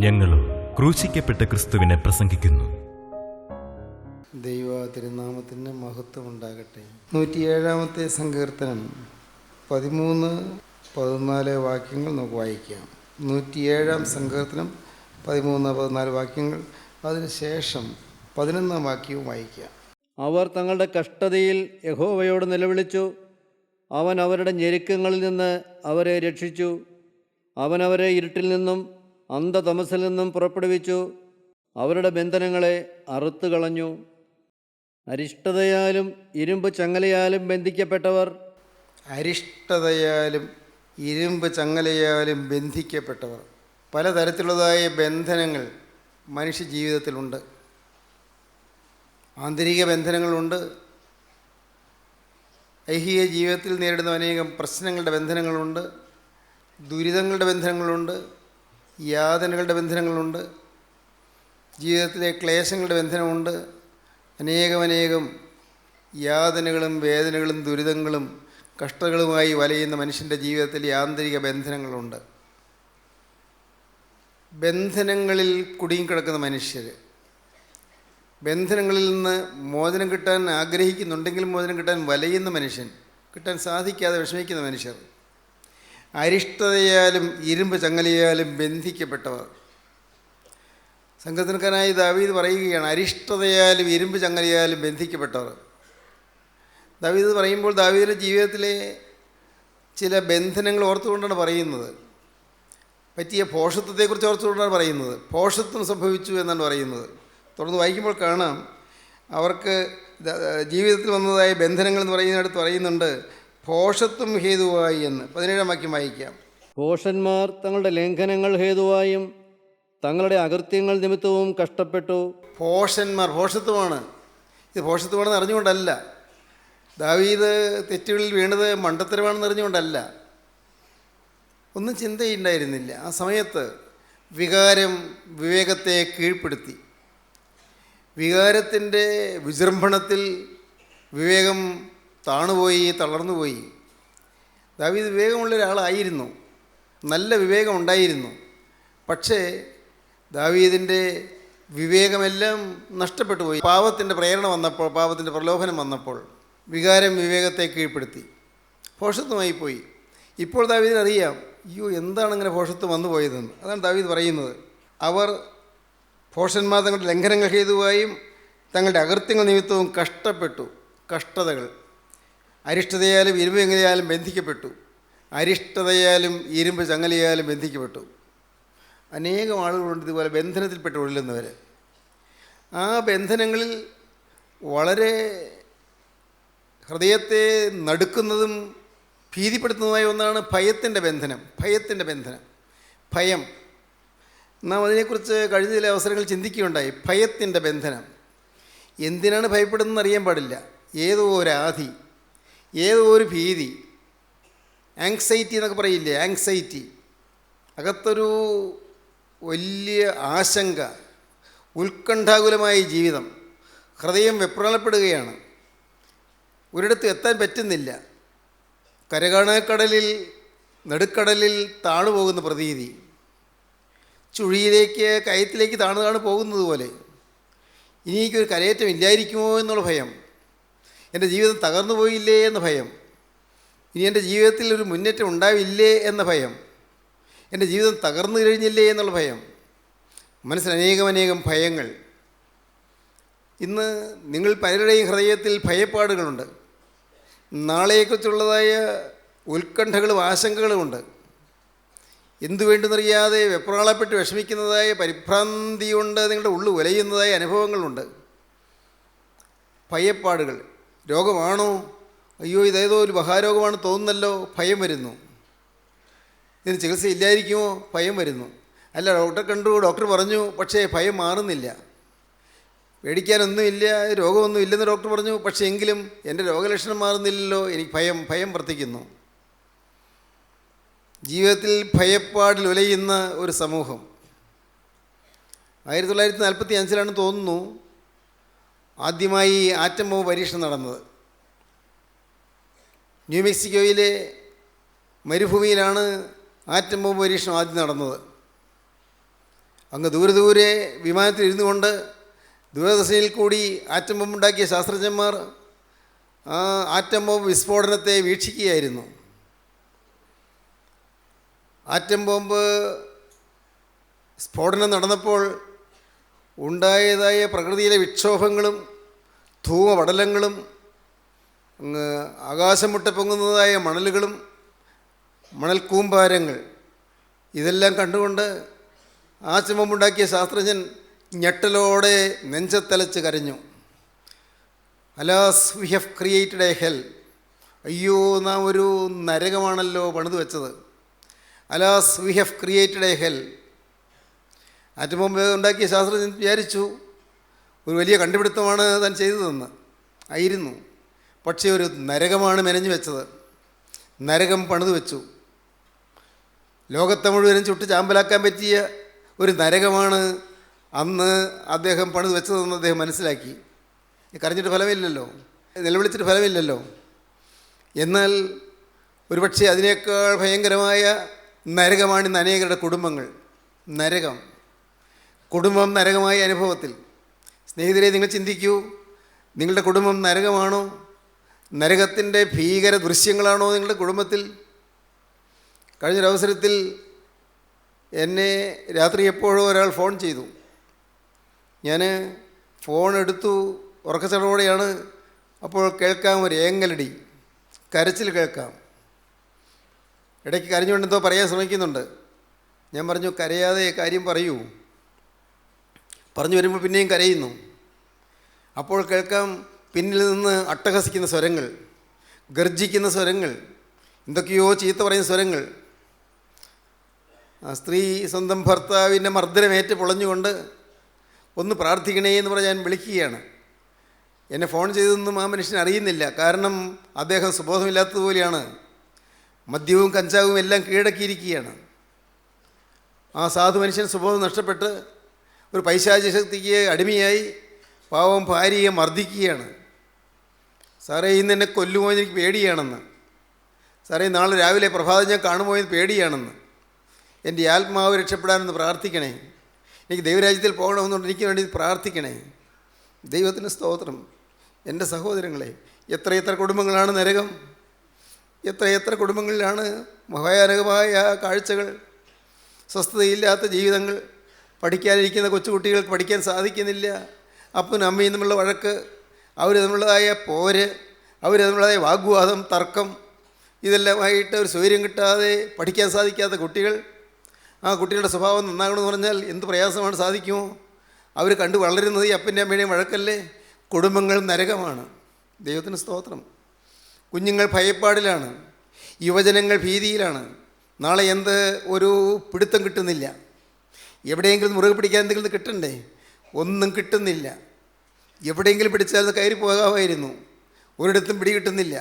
ഞങ്ങളും ക്രൂശിക്കപ്പെട്ട ക്രിസ്തുവിനെ പ്രസംഗിക്കുന്നു. ദൈവ തിരുനാമത്തിന് മഹത്വം ഉണ്ടാകട്ടെ. 107-ാമത്തെ സങ്കീർത്തനം 13-14 വാക്യങ്ങൾ നമുക്ക് വായിക്കാം. 107-ാം സങ്കീർത്തനം 13-14 വാക്യങ്ങൾ, അതിനുശേഷം 11-ാം വാക്യവും വായിക്കാം. അവർ തങ്ങളുടെ കഷ്ടതയിൽ യഹോവയോട് നിലവിളിച്ചു. അവൻ അവരുടെ ഞെരുക്കങ്ങളിൽ നിന്ന് അവരെ രക്ഷിച്ചു. അവൻ അവരെ ഇരുട്ടിൽ നിന്നും അന്ധതമസിൽ നിന്നും പുറപ്പെടുവിച്ചു. അവരുടെ ബന്ധനങ്ങളെ അറുത്തുകളഞ്ഞു. അരിഷ്ടതയാലും ഇരുമ്പ് ചങ്ങലയാലും ബന്ധിക്കപ്പെട്ടവർ, അരിഷ്ടതയാലും ഇരുമ്പ് ചങ്ങലയാലും ബന്ധിക്കപ്പെട്ടവർ. പലതരത്തിലുള്ളതായ ബന്ധനങ്ങൾ മനുഷ്യ ജീവിതത്തിലുണ്ട്. ആന്തരിക ബന്ധനങ്ങളുണ്ട്. ഐഹിക ജീവിതത്തിൽ നേരിടുന്ന അനേകം പ്രശ്നങ്ങളുടെ ബന്ധനങ്ങളുണ്ട്. ദുരിതങ്ങളുടെ ബന്ധനങ്ങളുണ്ട്. യാതനകളുടെ ബന്ധനങ്ങളുണ്ട്. ജീവിതത്തിലെ ക്ലേശങ്ങളുടെ ബന്ധനമുണ്ട്. അനേകം യാതനകളും വേദനകളും ദുരിതങ്ങളും കഷ്ടങ്ങളുമായി വലയുന്ന മനുഷ്യൻ്റെ ജീവിതത്തിൽ ആന്തരിക ബന്ധനങ്ങളുണ്ട്. ബന്ധനങ്ങളിൽ കുടുങ്ങിക്കിടക്കുന്ന മനുഷ്യർ, ബന്ധനങ്ങളിൽ നിന്ന് മോചനം കിട്ടാൻ ആഗ്രഹിക്കുന്നുണ്ടെങ്കിലും മോചനം കിട്ടാൻ വലയുന്ന മനുഷ്യൻ, കിട്ടാൻ സാധിക്കാതെ വിഷമിക്കുന്ന മനുഷ്യർ, അരിഷ്ടതയാലും ഇരുമ്പ് ചങ്ങലയാലും ബന്ധിക്കപ്പെട്ടവർ. സങ്കീർത്തനക്കാരനായ ദാവീദ് പറയുകയാണ്, അരിഷ്ടതയാലും ഇരുമ്പ് ചങ്ങലയാലും ബന്ധിക്കപ്പെട്ടവർ. ദാവീദ് പറയുമ്പോൾ ദാവീദിൻ്റെ ജീവിതത്തിലെ ചില ബന്ധനങ്ങൾ ഓർത്തുകൊണ്ടാണ് പറയുന്നത്. പറ്റിയ ഭോഷത്വത്തെക്കുറിച്ച് ഓർത്തുകൊണ്ടാണ് പറയുന്നത്. ഭോഷത്വം സംഭവിച്ചു എന്നാണ് പറയുന്നത്. തുടർന്ന് വായിക്കുമ്പോൾ കാണാം, അവർക്ക് ജീവിതത്തിൽ വന്നതായ ബന്ധനങ്ങൾ എന്ന് പറയുന്നിടത്ത് പറയുന്നുണ്ട്, ഭോഷത്വം ഹേതുവായി എന്ന്. 17-ാം വാക്യം വായിക്കാം. ഭോഷന്മാർ തങ്ങളുടെ ലംഘനങ്ങൾ ഹേതുവായും തങ്ങളുടെ അകൃത്യങ്ങൾ നിമിത്തവും കഷ്ടപ്പെട്ടു. ഭോഷന്മാർ, ഭോഷത്വമാണ്. ഇത് ഭോഷത്വമാണെന്ന് അറിഞ്ഞുകൊണ്ടല്ല. ദാവീദ് തെറ്റുകളിൽ വീണത് മണ്ടത്തരമാണെന്ന് അറിഞ്ഞുകൊണ്ടല്ല. ഒന്നും ചിന്തയുണ്ടായിരുന്നില്ല. ആ സമയത്ത് വികാരം വിവേകത്തെ കീഴ്പ്പെടുത്തി. വികാരത്തിൻ്റെ വിജൃംഭണത്തിൽ വിവേകം താണുപോയി, തളർന്നുപോയി. ദാവീദ് വിവേകമുള്ള ഒരാളായിരുന്നു, നല്ല വിവേകം ഉണ്ടായിരുന്നു. പക്ഷേ ദാവീദിൻ്റെ വിവേകമെല്ലാം നഷ്ടപ്പെട്ടു പോയി. പാപത്തിൻ്റെ പ്രേരണ വന്നപ്പോൾ, പാപത്തിൻ്റെ പ്രലോഭനം വന്നപ്പോൾ വികാരം വിവേകത്തെ കീഴ്പ്പെടുത്തി, ഭോഷത്വമായി പോയി. ഇപ്പോൾ ദാവീദിനറിയാം, അയ്യോ എന്താണ് ഇങ്ങനെ ഭോഷത്വം വന്നു പോയതെന്ന്. അതാണ് ദാവീദ് പറയുന്നത്, അവർ ഭോഷന്മാർ തങ്ങളുടെ ലംഘനങ്ങൾ ഹേതുവായും തങ്ങളുടെ അകൃത്യങ്ങൾ നിമിത്തവും കഷ്ടപ്പെട്ടു. കഷ്ടതകൾ അരിഷ്ടതയാലും ഇരുമ്പ് ചങ്ങലയാലും ബന്ധിക്കപ്പെട്ടു. അരിഷ്ടതയാലും ഇരുമ്പ് ചങ്ങലയാലും ബന്ധിക്കപ്പെട്ടു. അനേകം ആളുകളുണ്ട് ഇതുപോലെ ബന്ധനത്തിൽപ്പെട്ട് ഉഴലുന്നവർ. ആ ബന്ധനങ്ങളിൽ വളരെ ഹൃദയത്തെ നടുക്കുന്നതും ഭീതിപ്പെടുത്തുന്നതുമായ ഒന്നാണ് ഭയത്തിൻ്റെ ബന്ധനം. ഭയം. നാം അതിനെക്കുറിച്ച് കഴിഞ്ഞ ചില അവസരങ്ങളിൽ ചിന്തിക്കുകയുണ്ടായി. ഭയത്തിൻ്റെ ബന്ധനം. എന്തിനാണ് ഭയപ്പെടുന്നതെന്ന് അറിയാൻ പാടില്ല. ഏതോ ഒരു ആധി, ഏതോ ഒരു ഭീതി, ആങ്സൈറ്റി എന്നൊക്കെ പറയില്ലേ, ആങ്സൈറ്റി. അകത്തൊരു വലിയ ആശങ്ക, ഉത്കണ്ഠാകുലമായ ജീവിതം. ഹൃദയം വെപ്രാളപ്പെടുകയാണ്. ഒരിടത്തും എത്താൻ പറ്റുന്നില്ല. കരകാണക്കടലിൽ, നടുക്കടലിൽ താണുപോകുന്ന പ്രതീതി. ചുഴിയിലേക്ക്, കയത്തിലേക്ക് താണു പോകുന്നത് പോലെ. ഇനി എനിക്കൊരു കരയേറ്റം ഇല്ലായിരിക്കുമോ എന്നുള്ള ഭയം. എൻ്റെ ജീവിതം തകർന്നു പോയില്ലേ എന്ന ഭയം. ഇനി എൻ്റെ ജീവിതത്തിൽ ഒരു മുന്നേറ്റം ഉണ്ടാവില്ലേ എന്ന ഭയം. എൻ്റെ ജീവിതം തകർന്നു കഴിഞ്ഞില്ലേ എന്നുള്ള ഭയം. മനസ്സിൽ അനേകം ഭയങ്ങൾ. ഇന്ന് നിങ്ങൾ പലരുടെയും ഹൃദയത്തിൽ ഭയപ്പാടുകളുണ്ട്. നാളെയെക്കുറിച്ചുള്ളതായ ഉത്കണ്ഠകളും ആശങ്കകളുമുണ്ട്. എന്തു വേണ്ടെന്നറിയാതെ വെപ്രാളപ്പെട്ട് വിഷമിക്കുന്നതായ പരിഭ്രാന്തി കൊണ്ട് നിങ്ങളുടെ ഉള്ളു ഉലയുന്നതായ അനുഭവങ്ങളുണ്ട്. ഭയപ്പാടുകൾ. രോഗമാണോ? അയ്യോ ഇതേതോ ഒരു മഹാരോഗമാണ് തോന്നുന്നല്ലോ, ഭയം വരുന്നു. ഇതിന് ചികിത്സ ഇല്ലായിരിക്കുമോ? ഭയം വരുന്നു. അല്ല, ഡോക്ടറെ കണ്ടു, ഡോക്ടർ പറഞ്ഞു, പക്ഷേ ഭയം മാറുന്നില്ല. പേടിക്കാനൊന്നുമില്ല, രോഗമൊന്നും ഇല്ലെന്ന് ഡോക്ടർ പറഞ്ഞു, പക്ഷേ എങ്കിലും എൻ്റെ രോഗലക്ഷണം മാറുന്നില്ലല്ലോ, എനിക്ക് ഭയം വർദ്ധിക്കുന്നു. ജീവിതത്തിൽ ഭയപ്പാടിൽ ഉലയുന്ന ഒരു സമൂഹം. 1945 തോന്നുന്നു ആദ്യമായി ആറ്റം ബോംബ് പരീക്ഷണം നടന്നത്. ന്യൂ മെക്സിക്കോയിലെ മരുഭൂമിയിലാണ് ആറ്റം ബോംബ് പരീക്ഷണം ആദ്യം നടന്നത്. അങ്ങ് ദൂരെ ദൂരെ വിമാനത്തിൽ ഇരുന്നു കൊണ്ട് ദൂരദർശനിൽ കൂടി ആറ്റം ബോംബുണ്ടാക്കിയ ശാസ്ത്രജ്ഞന്മാർ ആ ആറ്റം ബോംബ് വിസ്ഫോടനത്തെ വീക്ഷിക്കുകയായിരുന്നു. ആറ്റം ബോംബ് സ്ഫോടനം നടന്നപ്പോൾ ഉണ്ടായതായ പ്രകൃതിയിലെ വിക്ഷോഭങ്ങളും ധൂമപടലങ്ങളും അങ്ങ് ആകാശം മുട്ട പൊങ്ങുന്നതായ മണലുകളും മണൽക്കൂമ്പാരങ്ങൾ ഇതെല്ലാം കണ്ടുകൊണ്ട് ആറ്റം ബോംബുണ്ടാക്കിയ ശാസ്ത്രജ്ഞൻ ഞെട്ടലോടെ നെഞ്ചത്തലച്ച് കരഞ്ഞു. Alas we have created a hell. അയ്യോ, നാം ഒരു നരകമാണല്ലോ പണിത് വെച്ചത്. Alas we have created a hell. Atom bomb ഉണ്ടാക്കിയ ശാസ്ത്രജ്ഞൻ വിചാരിച്ചു ഒരു വലിയ കണ്ടുപിടുത്തമാണ് താൻ ചെയ്തതെന്ന്. ആയിരുന്നു. പക്ഷേ ഒരു നരകമാണ് മെനഞ്ഞു വെച്ചത്. നരകം പണിത് വെച്ചു. ലോകത്തെ മുഴുവനും ചുട്ട് ചാമ്പലാക്കാൻ പറ്റിയ ഒരു നരകമാണ് അന്ന് അദ്ദേഹം പണിത് വെച്ചതെന്ന് അദ്ദേഹം മനസ്സിലാക്കി. കരഞ്ഞിട്ട് ഫലമില്ലല്ലോ, നിലവിളിച്ചിട്ട് ഫലമില്ലല്ലോ. എന്നാൽ ഒരുപക്ഷെ അതിനേക്കാൾ ഭയങ്കരമായ നരകമാണിന്ന് അനേകരുടെ കുടുംബങ്ങൾ. നരകം, കുടുംബം നരകമായ അനുഭവത്തിൽ. സ്നേഹിതരെ, നിങ്ങൾ ചിന്തിക്കൂ, നിങ്ങളുടെ കുടുംബം നരകമാണോ? നരകത്തിൻ്റെ ഭീകര ദൃശ്യങ്ങളാണോ നിങ്ങളുടെ കുടുംബത്തിൽ? കഴിഞ്ഞൊരവസരത്തിൽ എന്നെ രാത്രി എപ്പോഴോ ഒരാൾ ഫോൺ ചെയ്തു. ഞാൻ ഫോൺ എടുത്തു, ഉറക്കച്ചടവോടെയാണ്. അപ്പോൾ കേൾക്കാം ഒരു ഏങ്ങലടി, കരച്ചിൽ കേൾക്കാം. ഇടയ്ക്ക് കരഞ്ഞുകൊണ്ടെന്തോ പറയാൻ ശ്രമിക്കുന്നുണ്ട്. ഞാൻ പറഞ്ഞു, കരയാതെ കാര്യം പറയൂ. പറഞ്ഞു വരുമ്പോൾ പിന്നെയും കരയുന്നു. അപ്പോൾ കേൾക്കാം പിന്നിൽ നിന്ന് അട്ടഹസിക്കുന്ന സ്വരങ്ങൾ, ഗർജിക്കുന്ന സ്വരങ്ങൾ, എന്തൊക്കെയോ ചീത്ത പറയുന്ന സ്വരങ്ങൾ. ആ സ്ത്രീ സ്വന്തം ഭർത്താവിൻ്റെ മർദ്ദനമേറ്റ് പൊളഞ്ഞുകൊണ്ട് ഒന്ന് പ്രാർത്ഥിക്കണേ എന്ന് പറഞ്ഞ് ഞാൻ വിളിക്കുകയാണ്. എന്നെ ഫോൺ ചെയ്തതൊന്നും ആ മനുഷ്യൻ അറിയുന്നില്ല. കാരണം അദ്ദേഹം സുബോധമില്ലാത്തതുപോലെയാണ്. മദ്യവും കഞ്ചാവും എല്ലാം കീഴടക്കിയിരിക്കുകയാണ്. ആ സാധു മനുഷ്യൻ സുബോധം നഷ്ടപ്പെട്ട് ഒരു പൈശാചിക ശക്തിക്ക് അടിമയായി പാവം ഭാര്യയെ മർദ്ദിക്കുകയാണ്. സാറേ, ഇന്ന് എന്നെ കൊല്ലുമോ എനിക്ക് പേടിയാണെന്ന്. സാറേ, നാളെ രാവിലെ പ്രഭാതം ഞാൻ കാണുമോ എന്ന് പേടിയാണെന്ന്. എൻ്റെ ആത്മാവ് രക്ഷപ്പെടാനെന്ന് പ്രാർത്ഥിക്കണേ. എനിക്ക് ദൈവരാജ്യത്തിൽ പോകണമെന്നുണ്ട്, എനിക്ക് വേണ്ടി പ്രാർത്ഥിക്കണേ. ദൈവത്തിന് സ്തോത്രം. എൻ്റെ സഹോദരങ്ങളെ, എത്രയെത്ര കുടുംബങ്ങളാണ് നരകം. എത്രയെത്ര കുടുംബങ്ങളിലാണ് ഭയാനകമായ കാഴ്ചകൾ, സ്വസ്ഥതയില്ലാത്ത ജീവിതങ്ങൾ. പഠിക്കാനിരിക്കുന്ന കൊച്ചുകുട്ടികൾക്ക് പഠിക്കാൻ സാധിക്കുന്നില്ല. അപ്പനും അമ്മയും തമ്മിലുള്ള വഴക്ക്, അവർ തമ്മിലുള്ളതായ പോര്, അവർ തമ്മിലുള്ളതായ വാഗ്വാദം, തർക്കം, ഇതെല്ലാമായിട്ട് ഒരു സ്വൈര്യം കിട്ടാതെ പഠിക്കാൻ സാധിക്കാത്ത കുട്ടികൾ. ആ കുട്ടികളുടെ സ്വഭാവം നന്നാകണമെന്ന് പറഞ്ഞാൽ എന്ത് പ്രയാസമാണ്, സാധിക്കുമോ? അവർ കണ്ടു വളരുന്നത് ഈ അപ്പൻ്റെ അമ്മയുടെയും വഴക്കല്ലേ. കുടുംബങ്ങൾ നരകമാണ്. ദൈവത്തിന് സ്തോത്രം. കുഞ്ഞുങ്ങൾ ഭയപ്പാടിലാണ്, യുവജനങ്ങൾ ഭീതിയിലാണ്. നാളെ എന്ത് ഒരു പിടുത്തം കിട്ടുന്നില്ല. എവിടെയെങ്കിലും മുറുകെ പിടിക്കാൻ എന്തെങ്കിലും കിട്ടണ്ടേ? ഒന്നും കിട്ടുന്നില്ല. എവിടെയെങ്കിലും പിടിച്ചാൽ കയറി പോകാമായിരുന്നു. ഒരിടത്തും പിടി കിട്ടുന്നില്ല.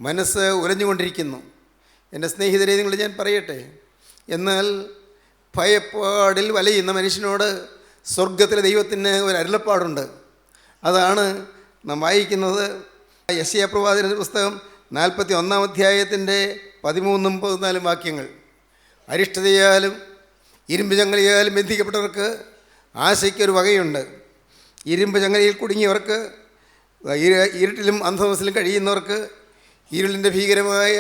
മനസ്സ് ഉലഞ്ഞുകൊണ്ടിരിക്കുന്നു. എൻ്റെ സ്നേഹിതരെ, നിങ്ങൾ ഞാൻ പറയട്ടെ, എന്നാൽ ഭയപ്പാടിൽ വലയുന്ന മനുഷ്യനോട് സ്വർഗത്തിലെ ദൈവത്തിന് ഒരു അരുളപ്പാടുണ്ട്. അതാണ് നാം വായിക്കുന്നത്. യെശയ്യാ പ്രവാചകന്റെ പുസ്തകം 41-ാം അധ്യായത്തിൻ്റെ 13-14 വാക്യങ്ങൾ. അരിഷ്ടതയാലും ഇരുമ്പ് ചങ്ങലയാലും ബന്ധിക്കപ്പെട്ടവർക്ക് ആശയ്ക്കൊരു വകയുണ്ട്. ഇരുമ്പ് ചങ്ങലയിൽ കുടുങ്ങിയവർക്ക്, ഇരുട്ടിലും അന്ധതമസിലും കഴിയുന്നവർക്ക്, ഇരുളിൻ്റെ ഭീകരമായ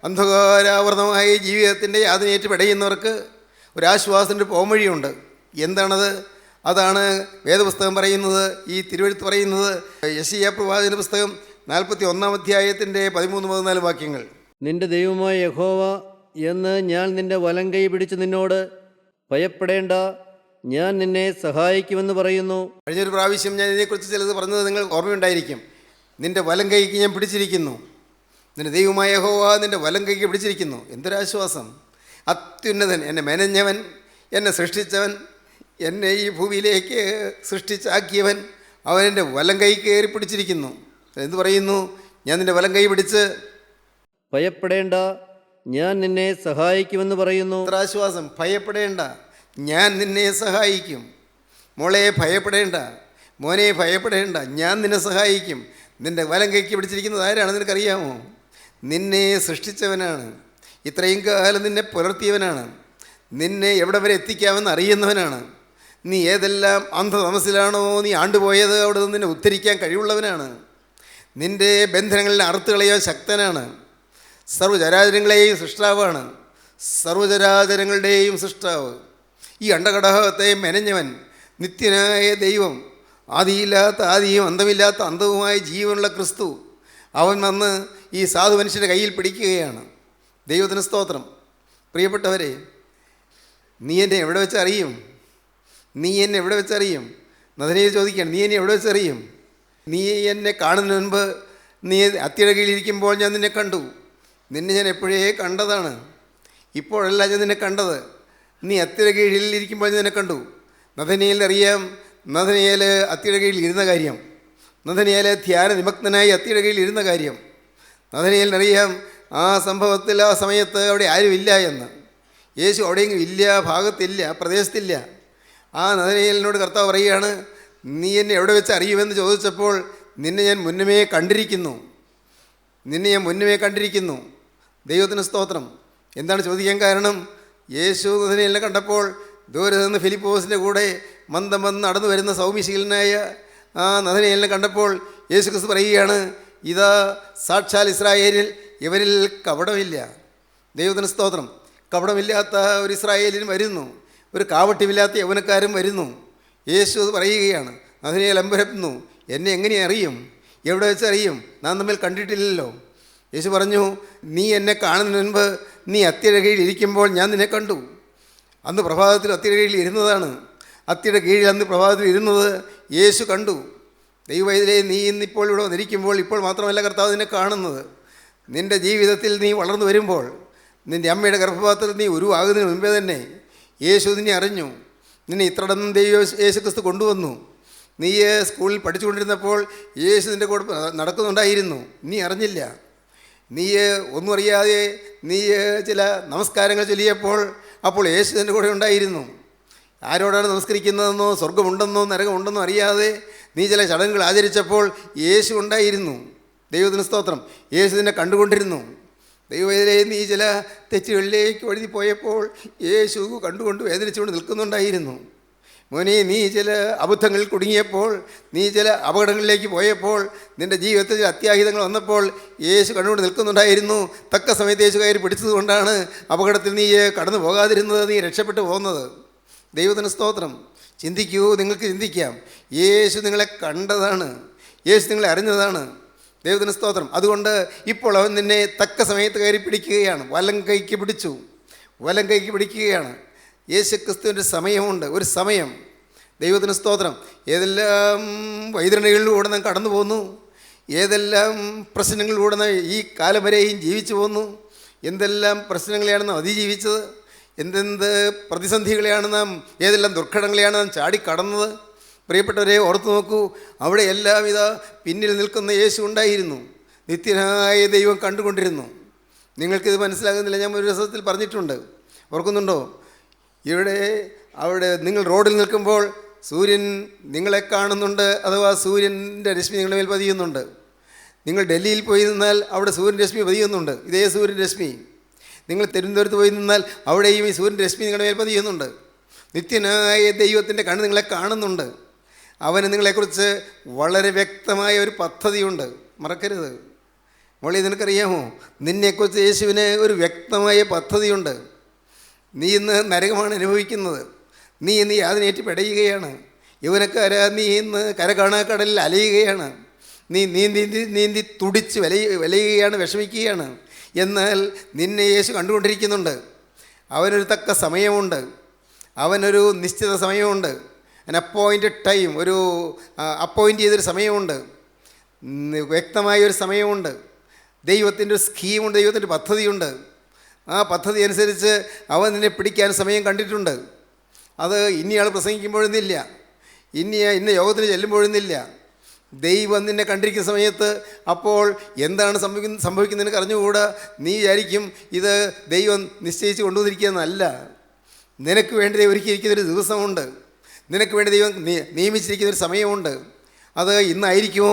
അന്ധകാരാവൃതമായ ജീവിതത്തിൻ്റെ യാതനയേറ്റ് പെടയുന്നവർക്ക് ഒരാശ്വാസത്തിൻ്റെ പോംവഴിയുണ്ട്. എന്താണത്? അതാണ് വേദപുസ്തകം പറയുന്നത്, ഈ തിരുവെഴുത്ത് പറയുന്നത്. യെശയ്യാ പ്രവാചകന്റെ പുസ്തകം 41-ാം അധ്യായത്തിൻ്റെ 13-14 വാക്യങ്ങൾ. നിന്റെ ദൈവമായ യഹോവ എന്ന് ഞാൻ നിന്റെ വലങ്കൈ പിടിച്ച് നിന്നോട് ഭയപ്പെടേണ്ട, ഞാൻ നിന്നെ സഹായിക്കുമെന്ന് പറയുന്നു. കഴിഞ്ഞൊരു പ്രാവശ്യം ഞാൻ ഇതിനെക്കുറിച്ച് ചിലത് പറഞ്ഞത് നിങ്ങൾ ഓർമ്മയുണ്ടായിരിക്കും. നിന്റെ വലങ്കൈക്ക് ഞാൻ പിടിച്ചിരിക്കുന്നു. നിന്റെ ദൈവമായ യഹോവ നിന്റെ വലങ്കൈക്ക് പിടിച്ചിരിക്കുന്നു. എന്തൊരാശ്വാസം! അത്യുന്നതൻ, എന്നെ മെനഞ്ഞവൻ, എന്നെ സൃഷ്ടിച്ചവൻ, എന്നെ ഈ ഭൂമിയിലേക്ക് സൃഷ്ടിച്ചാക്കിയവൻ, അവൻ എൻ്റെ വലങ്കൈ കയറി പിടിച്ചിരിക്കുന്നു. എന്ത് പറയുന്നു? ഞാൻ നിൻ്റെ വലങ്കൈ പിടിച്ച് ഭയപ്പെടേണ്ട, ഞാൻ നിന്നെ സഹായിക്കുമെന്ന് പറയുന്നു. എത്ര ആശ്വാസം! ഭയപ്പെടേണ്ട, ഞാൻ നിന്നെ സഹായിക്കും. മോളെ ഭയപ്പെടേണ്ട, മോനെ ഭയപ്പെടേണ്ട, ഞാൻ നിന്നെ സഹായിക്കും. നിൻ്റെ വലങ്കൈക്ക് പിടിച്ചിരിക്കുന്നത് ആരാണ് നിനക്കറിയാമോ? നിന്നെ സൃഷ്ടിച്ചവനാണ്. ഇത്രയും കാലം നിന്നെ പുലർത്തിയവനാണ്. നിന്നെ എവിടെ വരെ എത്തിക്കാമെന്ന് അറിയുന്നവനാണ്. നീ ഏതെല്ലാം അന്ധതമസിലാണോ നീ ആണ്ടുപോയത്, അവിടെ നിന്ന് നിന്നെ ഉദ്ധരിക്കാൻ കഴിവുള്ളവനാണ്. നിൻ്റെ ബന്ധനങ്ങളിൽ അറുത്ത് കളയാൻ ശക്തനാണ്. സർവ്വചരാചരങ്ങളെയും സൃഷ്ടാവാണ്, സർവ്വചരാചരങ്ങളുടെയും സൃഷ്ടാവ്. ഈ അണ്ടഘടകത്തെ മെനഞ്ഞവൻ, നിത്യനായ ദൈവം, ആദിയില്ലാത്ത ആദിയും അന്തമില്ലാത്ത അന്തവുമായ ജീവനുള്ള ക്രിസ്തു, അവൻ വന്ന് ഈ സാധു മനുഷ്യൻ്റെ കയ്യിൽ പിടിക്കുകയാണ്. ദൈവത്തിന് സ്തോത്രം. പ്രിയപ്പെട്ടവരെ, നീ എന്നെ എവിടെ വെച്ചറിയും? നീ എന്നെ എവിടെ വെച്ചറിയും? നഥനയിൽ ചോദിക്കുകയാണ്, നീ എന്നെ എവിടെ വെച്ചറിയും? നീ എന്നെ കാണുന്നതിന് മുൻപ് നീ അത്തിയുടെ കീഴിലിരിക്കുമ്പോൾ ഞാൻ നിന്നെ കണ്ടു. നിന്നെ ഞാൻ എപ്പോഴേ കണ്ടതാണ്. ഇപ്പോഴല്ല ഞാൻ നിന്നെ കണ്ടത്, നീ അത്തിയുടെ കീഴിൽ ഇരിക്കുമ്പോൾ ഞാൻ നിന്നെ കണ്ടു. നഥനയേലിനറിയാം നഥനയേൽ അത്തിയുടെ കീഴിൽ ഇരുന്ന കാര്യം. നഥനയേൽ ധ്യാന നിമഗ്നനായി അത്തിയുടെ കീഴിൽ ഇരുന്ന കാര്യം. നഥനയേലിനറിയാം ആ സംഭവത്തിൽ, ആ സമയത്ത് അവിടെ ആരുമില്ല എന്ന്. യേശു അവിടെയെങ്കിലും ഇല്ല, ഭാഗത്തില്ല, പ്രദേശത്തില്ല. ആ നഥനയേലിനോട് കർത്താവ് പറയുകയാണ്, നീ എന്നെ എവിടെ വെച്ച് അറിയുമെന്ന് ചോദിച്ചപ്പോൾ, നിന്നെ ഞാൻ മുന്നമേ കണ്ടിരിക്കുന്നു, നിന്നെ ഞാൻ മുന്നമേ കണ്ടിരിക്കുന്നു. ദൈവത്തിന് സ്തോത്രം. എന്താണ് ചോദിക്കാൻ കാരണം? യേശു നഥനയേലിനെ കണ്ടപ്പോൾ ദൂരെ നിന്ന് ഫിലിപ്പോസിൻ്റെ കൂടെ മന്ദം വന്ന് നടന്നു വരുന്ന സൗമ്യശീലനായ ആ നഥനയേലിനെ കണ്ടപ്പോൾ യേശു ക്രിസ്തു പറയുകയാണ്, ഇതാ സാക്ഷാൽ ഇസ്രായേലിൽ ഇവരിൽ കപടമില്ല. ദൈവത്തിന് സ്തോത്രം. കപടമില്ലാത്ത ഒരു ഇസ്രായേലിന് വരുന്നു, ഒരു കാവട്യമില്ലാത്ത യൗവനക്കാരും വരുന്നു. യേശു അത് പറയുകയാണ്. നഥനയേൽ അമ്പരക്കുന്നു, എന്നെ എങ്ങനെ അറിയും? എവിടെ വെച്ച് അറിയും? നാം തമ്മിൽ കണ്ടിട്ടില്ലല്ലോ. യേശു പറഞ്ഞു, നീ എന്നെ കാണുന്നതിന് മുൻപ് നീ അത്തിയുടെ കീഴിൽ ഇരിക്കുമ്പോൾ ഞാൻ നിന്നെ കണ്ടു. അന്ന് പ്രഭാതത്തിൽ അത്തിയുടെ കീഴിൽ ഇരുന്നതാണ്. അത്തിയുടെ കീഴിൽ അന്ന് പ്രഭാതത്തിൽ ഇരുന്നത് യേശു കണ്ടു. ദൈവവൈദ്യരെ, നീ ഇന്നിപ്പോൾ ഇവിടെ വന്നിരിക്കുമ്പോൾ ഇപ്പോൾ മാത്രമല്ല കർത്താവ് നിന്നെ കാണുന്നത്. നിൻ്റെ ജീവിതത്തിൽ നീ വളർന്നു വരുമ്പോൾ, നിൻ്റെ അമ്മയുടെ ഗർഭപാത്രത്തിൽ നീ ഉരുവാകുന്നതിന് മുൻപേ തന്നെ യേശു നിന്നെ അറിഞ്ഞു. നിന്നെ ഇത്രടം യേശു ക്രിസ്തു കൊണ്ടുവന്നു. നീ സ്കൂളിൽ പഠിച്ചുകൊണ്ടിരുന്നപ്പോൾ യേശു നിൻ്റെ കൂടെ നടക്കുന്നുണ്ടായിരുന്നു, നീ അറിഞ്ഞില്ല. നീ ഒന്നും അറിയാതെ നീ ചില നമസ്കാരങ്ങൾ ചൊല്ലിയപ്പോൾ അപ്പോൾ യേശു നിൻ്റെ കൂടെ ഉണ്ടായിരുന്നു. ആരോടാണ് നമസ്കരിക്കുന്നതെന്നോ സ്വർഗമുണ്ടെന്നോ നരകമുണ്ടെന്നോ അറിയാതെ നീ ചില ചടങ്ങുകൾ ആചരിച്ചപ്പോൾ യേശു ഉണ്ടായിരുന്നു. ദൈവത്തിന് സ്തോത്രം. യേശു നിന്നെ കണ്ടുകൊണ്ടിരുന്നു. ദൈവവേദനയെ നീ ചില തെറ്റുകളിലേക്ക് വഴുതി പോയപ്പോൾ യേശു കണ്ടുകൊണ്ട് വേദനിച്ചുകൊണ്ട് നിൽക്കുന്നുണ്ടായിരുന്നു. മോനെ, നീ ചില അബദ്ധങ്ങളിൽ കുടുങ്ങിയപ്പോൾ, നീ ചില അപകടങ്ങളിലേക്ക് പോയപ്പോൾ, നിൻ്റെ ജീവിതത്തിൽ ചില അത്യാഹിതങ്ങൾ വന്നപ്പോൾ യേശു കണ്ടുകൊണ്ട് നിൽക്കുന്നുണ്ടായിരുന്നു. തക്ക സമയത്ത് യേശു കയറി പിടിച്ചതുകൊണ്ടാണ് അപകടത്തിൽ നീ കടന്നു പോകാതിരുന്നത്, നീ രക്ഷപ്പെട്ടു പോകുന്നത്. ദൈവത്തിന് സ്തോത്രം. ചിന്തിക്കൂ, നിങ്ങൾക്ക് ചിന്തിക്കാം. യേശു നിങ്ങളെ കണ്ടതാണ്, യേശു നിങ്ങളെ അറിഞ്ഞതാണ്. ദൈവത്തിന് സ്തോത്രം. അതുകൊണ്ട് ഇപ്പോൾ അവൻ നിന്നെ തക്ക സമയത്ത് കയറി പിടിക്കുകയാണ്. വലം കൈക്ക് പിടിച്ചു, വലം കൈക്ക് പിടിക്കുകയാണ്. യേശു ക്രിസ്തുവിൻ്റെ സമയമുണ്ട്, ഒരു സമയം. ദൈവത്തിന് സ്തോത്രം. ഏതെല്ലാം വൈതരണികളിലൂടെ നാം കടന്നു പോന്നു, ഏതെല്ലാം പ്രശ്നങ്ങളിലൂടെ നാം ഈ കാലം വരെയും ജീവിച്ചു പോന്നു, എന്തെല്ലാം പ്രശ്നങ്ങളെയാണ് നാം അതിജീവിച്ചത്, എന്തെന്ത് പ്രതിസന്ധികളെയാണ് നാം, ഏതെല്ലാം ദുർഘടങ്ങളെയാണ് നാം ചാടിക്കടന്നത്. പ്രിയപ്പെട്ടവരെ, ഓർത്തു നോക്കൂ, അവിടെ എല്ലാം ഇതാ പിന്നിൽ നിൽക്കുന്ന യേശു ഉണ്ടായിരുന്നു. നിത്യനായ ദൈവം കണ്ടുകൊണ്ടിരുന്നു. നിങ്ങൾക്കിത് മനസ്സിലാകുന്നില്ല. ഞാൻ ഒരു ദിവസത്തിൽ പറഞ്ഞിട്ടുണ്ട്, ഓർക്കുന്നുണ്ടോ? അവിടെ നിങ്ങൾ റോഡിൽ നിൽക്കുമ്പോൾ സൂര്യൻ നിങ്ങളെ കാണുന്നുണ്ട്, അഥവാ സൂര്യൻ്റെ രശ്മി നിങ്ങളുടെ മേൽ പതിയുന്നുണ്ട്. നിങ്ങൾ ഡൽഹിയിൽ പോയി നിന്നാൽ അവിടെ സൂര്യൻ രശ്മി പതിയുന്നുണ്ട്, ഇതേ സൂര്യൻ രശ്മി. നിങ്ങൾ തിരുവനന്തപുരത്ത് പോയി നിന്നാൽ അവിടെയും ഈ സൂര്യൻ രശ്മി നിങ്ങളുടെ മേൽ പതിയുന്നുണ്ട്. നിത്യനായ ദൈവത്തിൻ്റെ കണ്ണ് നിങ്ങളെ കാണുന്നുണ്ട്. അവന് നിങ്ങളെക്കുറിച്ച് വളരെ വ്യക്തമായ ഒരു പദ്ധതിയുണ്ട്, മറക്കരുത്. മോളി, നിനക്കറിയാമോ, നിന്നെക്കുറിച്ച് യേശുവിന് ഒരു വ്യക്തമായ പദ്ധതിയുണ്ട്. നീ ഇന്ന് നരകമാണ് അനുഭവിക്കുന്നത്. നീ ഇന്ന് യാതനയേറ്റ് പെടയുകയാണ്. യൗവനക്കാരാ, നീ ഇന്ന് കര കാണാക്കടലിൽ അലയുകയാണ്. നീ നീന്തി തുടിച്ച് വലയുകയാണ്, വിഷമിക്കുകയാണ്. എന്നാൽ നിന്നെ യേശു കണ്ടുകൊണ്ടിരിക്കുന്നുണ്ട്. അവനൊരു തക്ക സമയമുണ്ട്, അവനൊരു നിശ്ചിത സമയമുണ്ട്, അപ്പോയിൻറ്റഡ് ടൈം, ഒരു അപ്പോയിൻ്റ് ചെയ്തൊരു സമയമുണ്ട്, വ്യക്തമായൊരു സമയമുണ്ട്. ദൈവത്തിൻ്റെ ഒരു സ്കീമുണ്ട്, ദൈവത്തിൻ്റെ പദ്ധതിയുണ്ട്. ആ പദ്ധതി അനുസരിച്ച് അവൻ നിന്നെ പിടിക്കാൻ സമയം കണ്ടിട്ടുണ്ട്. അത് ഇന്നയാൾ പ്രസംഗിക്കുമ്പോഴൊന്നുമില്ല, ഇന്ന യോഗത്തിന് ചെല്ലുമ്പോഴൊന്നുമില്ല. ദൈവം നിന്നെ കണ്ടിരിക്കുന്ന സമയത്ത് അപ്പോൾ എന്താണ് സംഭവിക്കുന്നത് നിനക്ക് അറിഞ്ഞുകൂടാ. നീ വിചാരിക്കും ഇത് ദൈവം നിശ്ചയിച്ച് കൊണ്ടുവന്നിരിക്കുന്നതല്ല. നിനക്ക് വേണ്ടി ഒരുക്കിയിരിക്കുന്നൊരു ദിവസമുണ്ട്, നിനക്ക് വേണ്ടി ദൈവം നിയമിച്ചിരിക്കുന്നൊരു സമയമുണ്ട്. അത് ഇന്നായിരിക്കുമോ?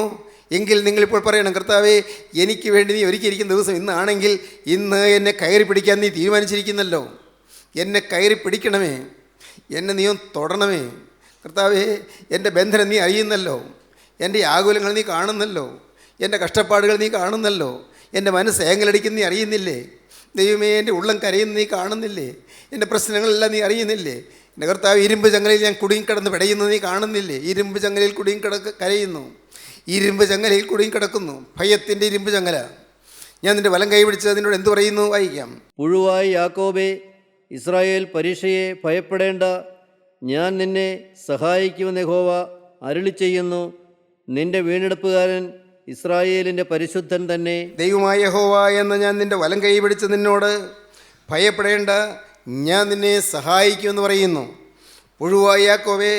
എങ്കിൽ നിങ്ങളിപ്പോൾ പറയണം, കർത്താവേ, എനിക്ക് വേണ്ടി നീ ഒരുക്കിയിരിക്കുന്ന ദിവസം ഇന്നാണെങ്കിൽ ഇന്ന് എന്നെ കയറി പിടിക്കാൻ നീ തീരുമാനിച്ചിരിക്കുന്നല്ലോ. എന്നെ കയറി പിടിക്കണമേ, എന്നെ നീ ഒന്ന് തൊടണമേ. കർത്താവേ, എൻ്റെ ബന്ധനം നീ അറിയുന്നല്ലോ, എൻ്റെ ആകുലങ്ങൾ നീ കാണുന്നല്ലോ, എൻ്റെ കഷ്ടപ്പാടുകൾ നീ കാണുന്നല്ലോ, എൻ്റെ മനസ്സ് ഏങ്ങലടിക്കുന്ന നീ അറിയുന്നില്ലേ? ദൈവമേ, എൻ്റെ ഉള്ളം കരയുന്ന നീ കാണുന്നില്ലേ? എൻ്റെ പ്രശ്നങ്ങളെല്ലാം നീ അറിയുന്നില്ലേ? എൻ്റെ കർത്താവ്, ഇരുമ്പ് ചങ്ങലയിൽ ഞാൻ കുടുങ്ങിക്കിടന്ന് പിടയുന്നത് നീ കാണുന്നില്ലേ? ഇരുമ്പ് ചങ്ങലയിൽ കരയുന്നു, ഇരുമ്പ് ചങ്ങലയിൽ കുടുങ്ങിക്കിടക്കുന്നു, ഭയത്തിൻ്റെ ഇരുമ്പ് ചങ്ങല. ഞാൻ നിൻ്റെ വലം കൈ പിടിച്ചത് നിന്നോട് എന്തു പറയുന്നു? വായിക്കാം. പുഴുവായി യാക്കോബേ, ഇസ്രായേൽ പരീക്ഷയെ ഭയപ്പെടേണ്ട, ഞാൻ നിന്നെ സഹായിക്കുമെന്ന് യഹോവ അരുളി ചെയ്യുന്നു. നിന്റെ വീണ്ടെടുപ്പുകാരൻ ഇസ്രായേലിൻ്റെ പരിശുദ്ധൻ തന്നെ. ദൈവമായ യഹോവ എന്ന ഞാൻ നിൻ്റെ വലം കൈ പിടിച്ച് നിന്നോട് ഭയപ്പെടേണ്ട, ഞാൻ നിന്നെ സഹായിക്കുമെന്ന് പറയുന്നു. പുഴുവായ യാക്കോബേ,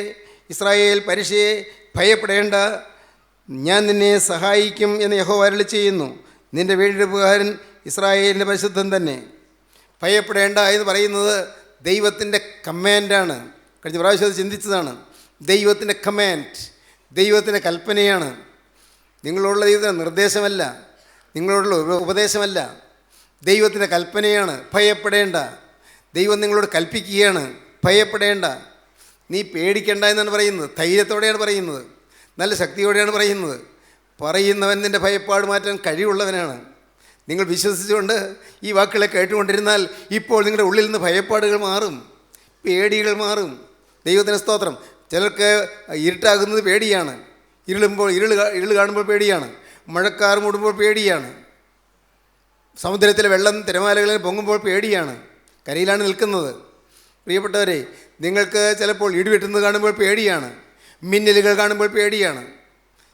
ഇസ്രായേൽ പരീക്ഷയെ ഭയപ്പെടേണ്ട, ഞാൻ നിന്നെ സഹായിക്കും എന്ന് യഹോവ അരുളി ചെയ്യുന്നു. നിൻ്റെ വീണ്ടെടുപ്പുകാരൻ ഇസ്രായേലിൻ്റെ പരിശുദ്ധൻ തന്നെ. ഭയപ്പെടേണ്ട എന്ന് പറയുന്നത് ദൈവത്തിൻ്റെ കമാൻഡാണ്. കഴിഞ്ഞ പ്രാവശ്യം അത് ചിന്തിച്ചതാണ്. ദൈവത്തിൻ്റെ കമാൻഡ്, ദൈവത്തിൻ്റെ കൽപ്പനയാണ്. നിങ്ങളോടുള്ള ദൈവത്തിൻ്റെ നിർദ്ദേശമല്ല, നിങ്ങളോടുള്ള ഉപദേശമല്ല, ദൈവത്തിൻ്റെ കൽപ്പനയാണ്. ഭയപ്പെടേണ്ട. ദൈവം നിങ്ങളോട് കൽപ്പിക്കുകയാണ്, ഭയപ്പെടേണ്ട, നീ പേടിക്കേണ്ട എന്നാണ് പറയുന്നത്. ധൈര്യത്തോടെയാണ് പറയുന്നത്, നല്ല ശക്തിയോടെയാണ് പറയുന്നത്. പറയുന്നവൻ നിൻ്റെ ഭയപ്പാട് മാറ്റാൻ കഴിവുള്ളവനാണ്. നിങ്ങൾ വിശ്വസിച്ചുകൊണ്ട് ഈ വാക്കുകളെ കേട്ടുകൊണ്ടിരുന്നാൽ ഇപ്പോൾ നിങ്ങളുടെ ഉള്ളിൽ നിന്ന് ഭയപ്പാടുകൾ മാറും, പേടികൾ മാറും. ദൈവത്തിന് സ്തോത്രം. ചിലർക്ക് ഇരുട്ടാകുന്നത് പേടിയാണ്, ഇരുൾ കാണുമ്പോൾ പേടിയാണ്, മഴക്കാർ മൂടുമ്പോൾ പേടിയാണ്, സമുദ്രത്തിലെ വെള്ളം തിരമാലകളിൽ പൊങ്ങുമ്പോൾ പേടിയാണ്, കരയിലാണ് നിൽക്കുന്നത്. പ്രിയപ്പെട്ടവരെ, നിങ്ങൾക്ക് ചിലപ്പോൾ ഇടിവെട്ടുന്നത് കാണുമ്പോൾ പേടിയാണ്, മിന്നലുകൾ കാണുമ്പോൾ പേടിയാണ്,